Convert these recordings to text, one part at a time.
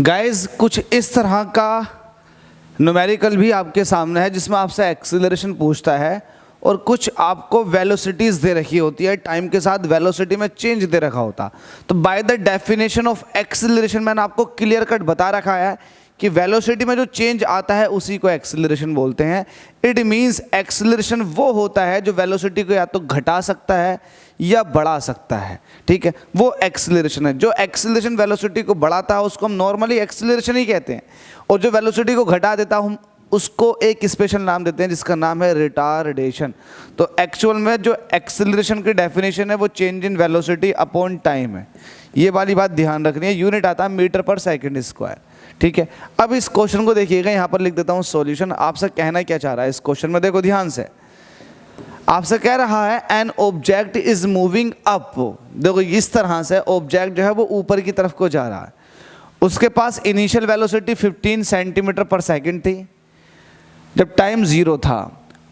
Guys कुछ इस तरह का न्यूमेरिकल भी आपके सामने है जिसमें आपसे एक्सीलरेशन पूछता है और कुछ आपको वेलोसिटीज़ दे रखी होती है, टाइम के साथ वेलोसिटी में चेंज दे रखा होता। तो by the definition of acceleration मैंने आपको क्लियर कट बता रखा है कि वेलोसिटी में जो चेंज आता है उसी को एक्सीलरेशन बोलते हैं। इट मीन्स एक्सीलरेशन वो होता है जो वेलोसिटी को या तो घटा सकता है या बढ़ा सकता है, ठीक है, वो एक्सीलरेशन है। जो एक्सीलरेशन वेलोसिटी को बढ़ाता है उसको हम नॉर्मली एक्सीलरेशन ही कहते हैं, और जो वेलोसिटी को घटा देता हम उसको एक स्पेशल नाम देते हैं जिसका नाम है रिटार्डेशन। तो एक्चुअल में जो एक्सीलरेशन की डेफिनेशन है वो change in velocity upon time है। ये वाली बात ध्यान रखनी है। यूनिट आता है मीटर पर सेकंड स्क्वायर, ठीक है। अब इस क्वेश्चन को देखिएगा, यहाँ पर लिख देता हूँ सॉल्यूशन। आपसे कहना क्या चाह रहा है इस क्वेश्चन में, देखो ध्यान से। आपसे कह रहा है an object is moving up. देखो इस तरह से ऑब्जेक्ट जो है वो ऊपर की तरफ को जा रहा है। उसके पास इनिशियल वेलोसिटी 15 सेंटीमीटर पर सेकंड थी जब टाइम 0 था।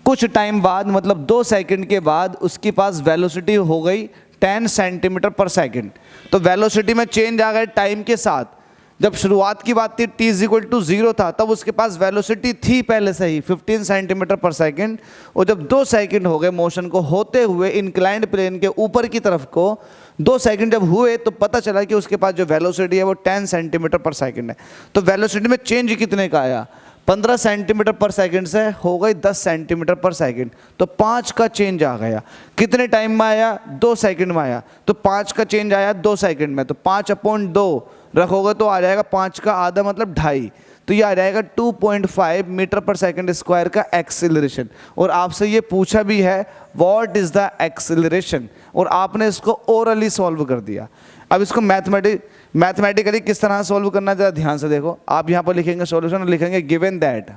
कुछ टाइम बाद मतलब 2 सेकंड के बाद उसके पास वेलोसिटी हो गई 10 सेंटीमीटर पर सेकंड। तो वेलोसिटी में चेंज आ गए टाइम के साथ। जब शुरुआत की बात थी t = 0 था तब उसके पास वेलोसिटी थी पहले से ही 15 सेंटीमीटर पर सेकंड, और जब 2 सेकंड हो गए मोशन को होते हुए इंक्लाइंड प्लेन के ऊपर की तरफ को, 2 सेकंड जब हुए तो पता चला कि उसके पास जो वेलोसिटी है वो 10 सेंटीमीटर पर सेकंड है। तो वेलोसिटी में चेंज कितने का आया? 15 सेंटीमीटर पर सेकंड से हो गई 10 सेंटीमीटर पर सेकंड, तो 5 का चेंज आ गया। कितने टाइम में आया? 2 सेकंड में आया। तो 5 का चेंज आया 2 सेकंड में, तो 5/2 रखोगे तो आ जाएगा 5 का आधा मतलब 2.5। तो ये आ जाएगा 2.5 मीटर पर सेकंड स्क्वायर का एक्सीलरेशन। और आपसे ये पूछा भी है व्हाट इज द एक्सीलरेशन, और आपने इसको ओरली सॉल्व कर दिया। अब इसको मैथमेटिकली किस तरह सॉल्व करना, जरा ध्यान से देखो। आप यहाँ पर लिखेंगे सॉल्यूशन और लिखेंगे गिवन दैट।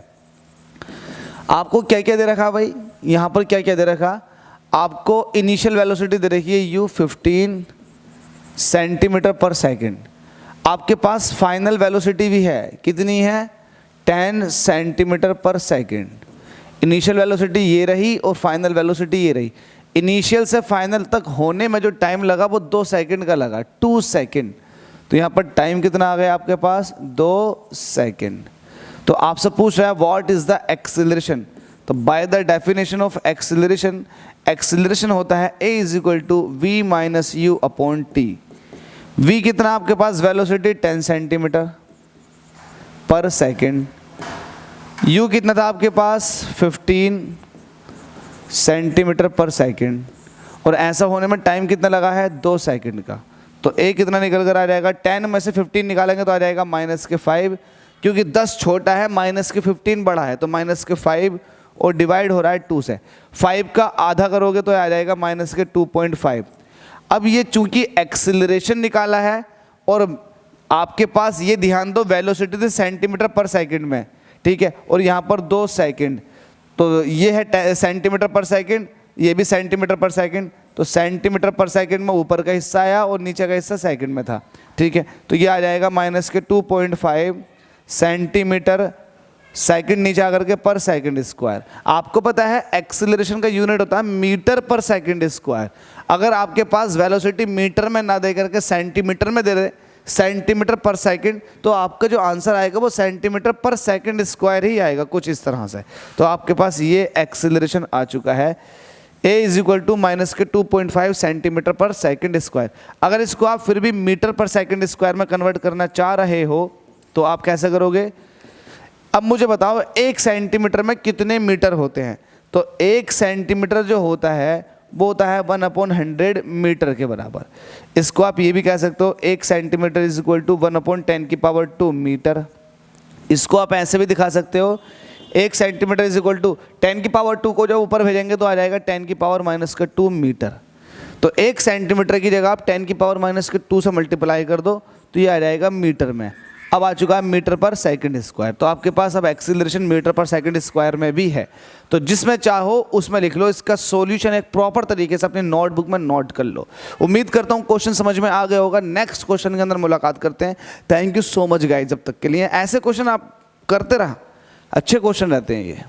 आपको क्या क्या दे रखा भाई, यहाँ पर क्या क्या दे रखा? आपको इनिशियल वेलोसिटी दे रखी है u 15 सेंटीमीटर पर सेकंड। आपके पास फाइनल वेलोसिटी भी है, कितनी है? 10 सेंटीमीटर पर सेकंड। इनिशियल वेलोसिटी ये रही और फाइनल वेलोसिटी ये रही। इनिशियल से फाइनल तक होने में जो टाइम लगा वो 2 सेकंड का लगा, 2 सेकंड। तो यहाँ पर टाइम कितना आ गया आपके पास? 2 सेकंड। तो आपसे पूछ रहा है व्हाट इज द एक्सीलरेशन। तो by the definition of acceleration, acceleration होता है a = v - u upon t। v कितना आपके पास? वेलोसिटी 10 सेंटीमीटर पर सेकंड। u कितना था आपके पास? 15 सेंटीमीटर पर सेकंड। और ऐसा होने में टाइम कितना लगा है? 2 सेकंड का। तो a कितना निकल कर आ जाएगा? 10 में से 15 निकालेंगे तो आ जाएगा -5, क्योंकि 10 छोटा है, -15 बड़ा है, तो -5 और डिवाइड हो रहा है 2 से। 5 का आधा करोगे तो आ जाएगा -2.5। अब ये चूंकि एक्सीलरेशन निकाला है और आपके पास ये ध्यान दो वेलोसिटी थी सेंटीमीटर पर सेकंड में, ठीक है, और यहाँ पर 2 सेकंड, तो ये है सेंटीमीटर पर सेकंड, ये भी सेंटीमीटर पर सेकंड। तो सेंटीमीटर पर सेकंड में ऊपर का हिस्सा आया और नीचे का हिस्सा सेकंड में था, ठीक है। तो ये आ जाएगा -2.5 सेंटीमीटर सेकंड नीचे आकर के पर सेकंड स्क्वायर। आपको पता है एक्सीलरेशन का यूनिट होता है मीटर पर सेकंड स्क्वायर। अगर आपके पास वेलोसिटी मीटर में ना दे करके सेंटीमीटर में दे रहे, सेंटीमीटर पर सेकंड, तो आपका जो आंसर आएगा वो सेंटीमीटर पर सेकंड स्क्वायर ही आएगा, कुछ इस तरह से। तो आपके पास ये एक्सीलरेशन आ चुका है a = -2.5 सेंटीमीटर पर सेकंड स्क्वायर। अगर इसको आप फिर भी मीटर पर सेकंड स्क्वायर में कन्वर्ट करना चाह रहे हो तो आप कैसे करोगे? अब मुझे बताओ 1 सेंटीमीटर में कितने मीटर होते हैं? तो 1 सेंटीमीटर जो होता है वो होता है 1/100 मीटर के बराबर। इसको आप ये भी कह सकते हो 1 सेंटीमीटर = 1/10⁻² मीटर। इसको आप ऐसे भी दिखा सकते हो 1 सेंटीमीटर = 10⁻² को जब ऊपर भेजेंगे तो आ जाएगा 10⁻² मीटर। तो 1 सेंटीमीटर की जगह आप 10⁻² से मल्टीप्लाई कर दो तो ये आ जाएगा मीटर में। अब आ चुका है मीटर पर सेकंड स्क्वायर। तो आपके पास अब एक्सीलरेशन मीटर पर सेकंड स्क्वायर में भी है, तो जिसमें चाहो उसमें लिख लो। इसका सॉल्यूशन एक प्रॉपर तरीके से अपनी नोटबुक में नोट कर लो। उम्मीद करता हूँ क्वेश्चन समझ में आ गया होगा। नेक्स्ट क्वेश्चन के अंदर मुलाकात करते हैं। Thank you so much guys, जब तक के लिए ऐसे क्वेश्चन आप करते रहा, अच्छे क्वेश्चन रहते हैं ये।